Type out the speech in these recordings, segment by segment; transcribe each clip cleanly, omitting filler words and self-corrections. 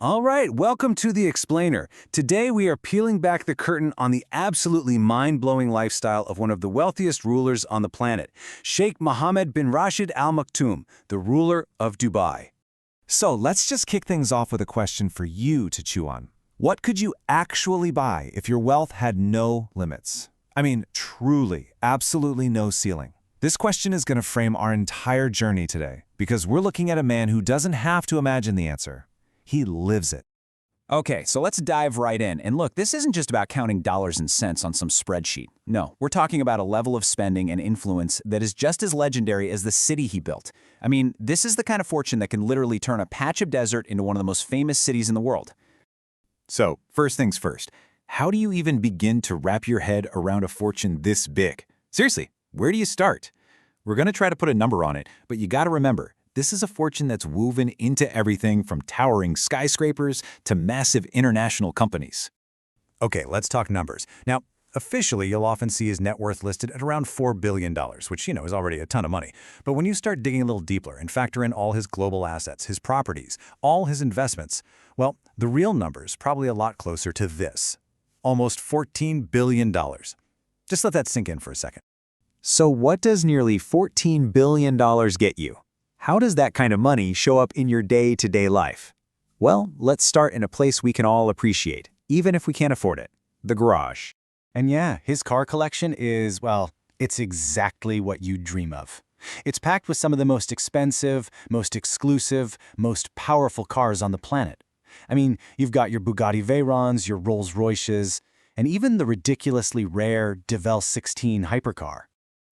All right, welcome to The Explainer. Today we are peeling back the curtain on the absolutely mind-blowing lifestyle of one of the wealthiest rulers on the planet, Sheikh Mohammed bin Rashid Al Maktoum, the ruler of Dubai. So let's just kick things off with a question for you to chew on. What could you actually buy if your wealth had no limits? I mean, truly, absolutely no ceiling. This question is going to frame our entire journey today, because we're looking at a man who doesn't have to imagine the answer. He lives it. Okay, so let's dive right in. And look, this isn't just about counting dollars and cents on some spreadsheet. No, we're talking about a level of spending and influence that is just as legendary as the city he built. I mean, this is the kind of fortune that can literally turn a patch of desert into one of the most famous cities in the world. So, first things first, how do you even begin to wrap your head around a fortune this big? Seriously, where do you start? We're going to try to put a number on it, but you got to remember, this is a fortune that's woven into everything from towering skyscrapers to massive international companies. Okay, let's talk numbers. Now, officially, you'll often see his net worth listed at around $4 billion, which, is already a ton of money. But when you start digging a little deeper and factor in all his global assets, his properties, all his investments, well, the real number's probably a lot closer to this. Almost $14 billion. Just let that sink in for a second. So what does nearly $14 billion get you? How does that kind of money show up in your day-to-day life? Well, let's start in a place we can all appreciate, even if we can't afford it: the garage. And yeah, his car collection is, well, it's exactly what you dream of. It's packed with some of the most expensive, most exclusive, most powerful cars on the planet. I mean, you've got your Bugatti Veyrons, your Rolls-Royces, and even the ridiculously rare DeVal 16 hypercar.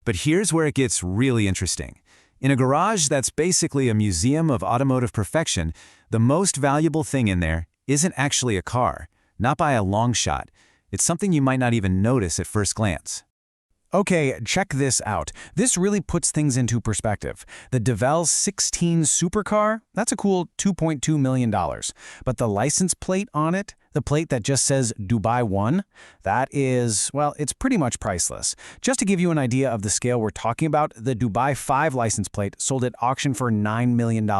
But here's where it gets really interesting. In a garage that's basically a museum of automotive perfection, the most valuable thing in there isn't actually a car, not by a long shot. It's something you might not even notice at first glance. Okay, check this out. This really puts things into perspective. The DeVal 16 supercar, that's a cool $2.2 million. But the license plate on it, the plate that just says Dubai 1, that is, well, it's pretty much priceless. Just to give you an idea of the scale we're talking about, the Dubai 5 license plate sold at auction for $9 million.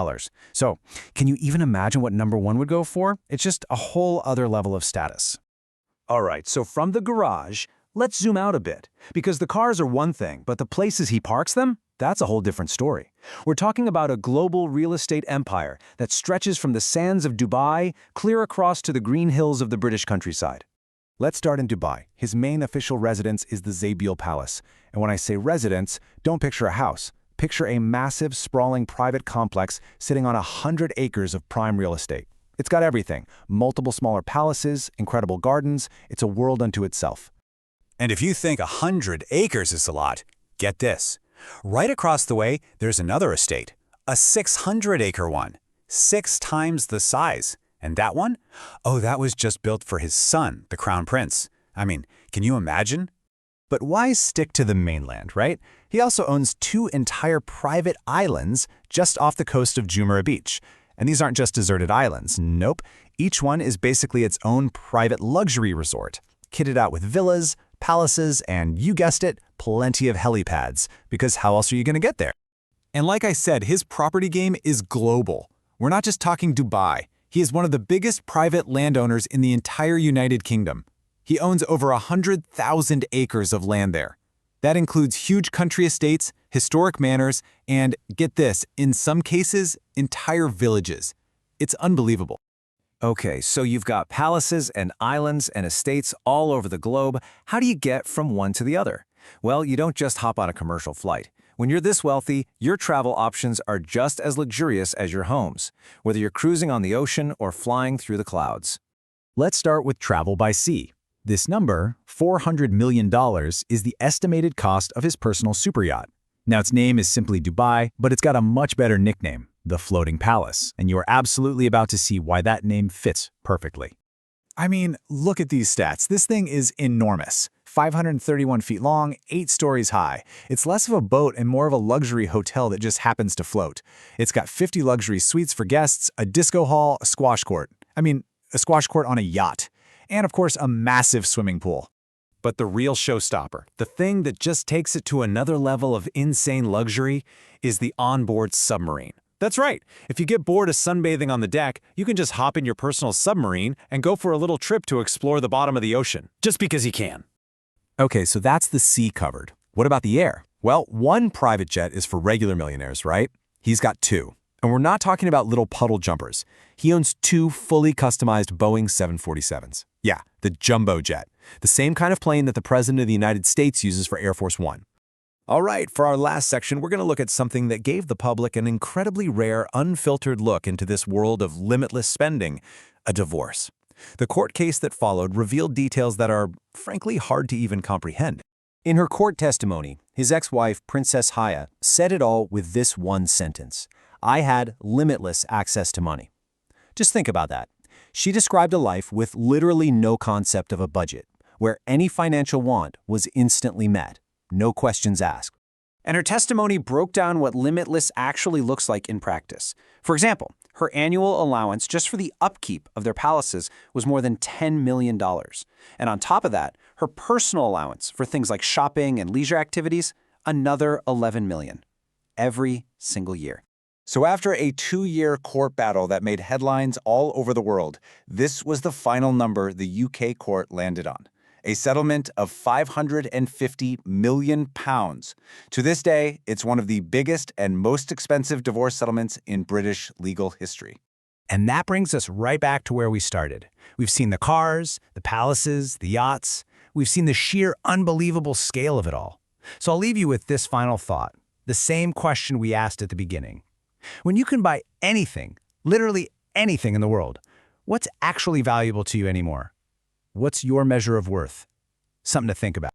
So, can you even imagine what number 1 would go for? It's just a whole other level of status. All right, so from the garage, let's zoom out a bit, because the cars are one thing, but the places he parks them, that's a whole different story. We're talking about a global real estate empire that stretches from the sands of Dubai clear across to the green hills of the British countryside. Let's start in Dubai. His main official residence is the Zabil Palace. And when I say residence, don't picture a house. Picture a massive, sprawling private complex sitting on 100 acres of prime real estate. It's got everything: multiple smaller palaces, incredible gardens. It's a world unto itself. And if you think 100 acres is a lot, get this. Right across the way, there's another estate, a 600-acre one, 6 times the size. And that one? Oh, that was just built for his son, the Crown Prince. I mean, can you imagine? But why stick to the mainland, right? He also owns 2 entire private islands just off the coast of Jumeirah Beach. And these aren't just deserted islands. Nope. Each one is basically its own private luxury resort, kitted out with villas, palaces, and you guessed it, plenty of helipads, because how else are you going to get there? And like I said, his property game is global. We're not just talking Dubai. He is one of the biggest private landowners in the entire United Kingdom. He owns over 100,000 acres of land there. That includes huge country estates, historic manors, and, get this, in some cases, entire villages. It's unbelievable. Okay, so you've got palaces and islands and estates all over the globe. How do you get from one to the other? Well, you don't just hop on a commercial flight. When you're this wealthy, your travel options are just as luxurious as your homes, whether you're cruising on the ocean or flying through the clouds. Let's start with travel by sea. This number, $400 million, is the estimated cost of his personal superyacht. Now, its name is simply Dubai, but it's got a much better nickname: the Floating Palace, and you are absolutely about to see why that name fits perfectly. I mean, look at these stats. This thing is enormous. 531 feet long, 8 stories high. It's less of a boat and more of a luxury hotel that just happens to float. It's got 50 luxury suites for guests, a disco hall, a squash court. A squash court on a yacht. And of course, a massive swimming pool. But the real showstopper, the thing that just takes it to another level of insane luxury, is the onboard submarine. That's right. If you get bored of sunbathing on the deck, you can just hop in your personal submarine and go for a little trip to explore the bottom of the ocean, just because you can. Okay, so that's the sea covered. What about the air? Well, one private jet is for regular millionaires, right? He's got two. And we're not talking about little puddle jumpers. He owns two fully customized Boeing 747s. Yeah, the jumbo jet. The same kind of plane that the President of the United States uses for Air Force One. All right, for our last section, we're going to look at something that gave the public an incredibly rare, unfiltered look into this world of limitless spending, a divorce. The court case that followed revealed details that are, frankly, hard to even comprehend. In her court testimony, his ex-wife, Princess Haya, said it all with this one sentence: "I had limitless access to money." Just think about that. She described a life with literally no concept of a budget, where any financial want was instantly met, no questions asked. And her testimony broke down what limitless actually looks like in practice. For example, her annual allowance just for the upkeep of their palaces was more than $10 million. And on top of that, her personal allowance for things like shopping and leisure activities, another $11 million. Every single year. So after a 2-year court battle that made headlines all over the world, this was the final number the UK court landed on. A settlement of £550 million. To this day, it's one of the biggest and most expensive divorce settlements in British legal history. And that brings us right back to where we started. We've seen the cars, the palaces, the yachts. We've seen the sheer unbelievable scale of it all. So I'll leave you with this final thought, the same question we asked at the beginning. When you can buy anything, literally anything in the world, what's actually valuable to you anymore? What's your measure of worth? Something to think about.